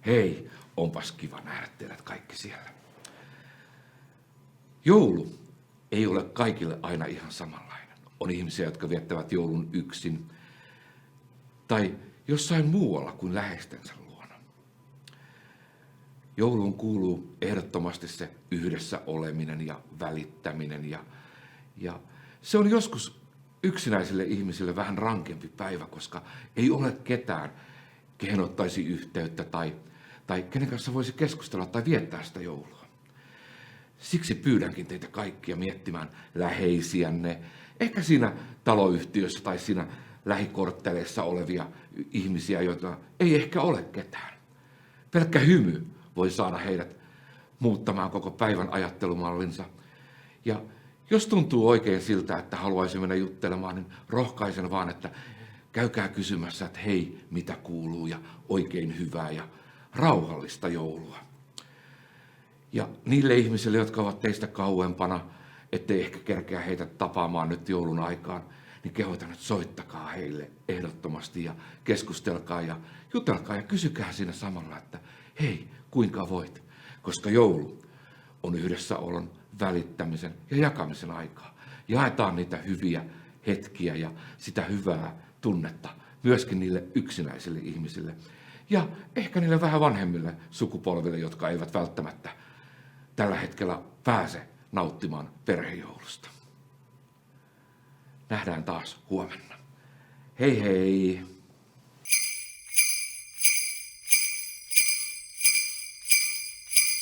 Hei, onpas kiva nähdä teidät kaikki siellä. Joulu ei ole kaikille aina ihan samanlainen. On ihmisiä, jotka viettävät joulun yksin tai jossain muualla kuin läheistensä luona. Jouluun kuuluu ehdottomasti se yhdessä oleminen ja välittäminen ja se on joskus yksinäisille ihmisille vähän rankempi päivä, koska ei ole ketään, kehen ottaisi yhteyttä tai kenen kanssa voisi keskustella tai viettää sitä joulua. Siksi pyydänkin teitä kaikkia miettimään läheisiänne, ehkä siinä taloyhtiössä tai siinä lähikortteleissa olevia ihmisiä, joita ei ehkä ole ketään. Pelkkä hymy voi saada heidät muuttamaan koko päivän ajattelumallinsa. Ja jos tuntuu oikein siltä, että haluaisi mennä juttelemaan, niin rohkaisen vaan, että käykää kysymässä, että hei, mitä kuuluu ja oikein hyvää ja rauhallista joulua. Ja niille ihmisille, jotka ovat teistä kauempana, ettei ehkä kerkeä heitä tapaamaan nyt joulun aikaan, niin kehotan, että soittakaa heille ehdottomasti ja keskustelkaa ja jutelkaa ja kysykää siinä samalla, että hei, kuinka voit? Koska joulu on yhdessäolon, välittämisen ja jakamisen aikaa. Jaetaan niitä hyviä hetkiä ja sitä hyvää tunnetta myöskin niille yksinäisille ihmisille ja ehkä niille vähän vanhemmille sukupolville, jotka eivät välttämättä tällä hetkellä pääse nauttimaan perhejoulusta. Nähdään taas huomenna. Hei hei!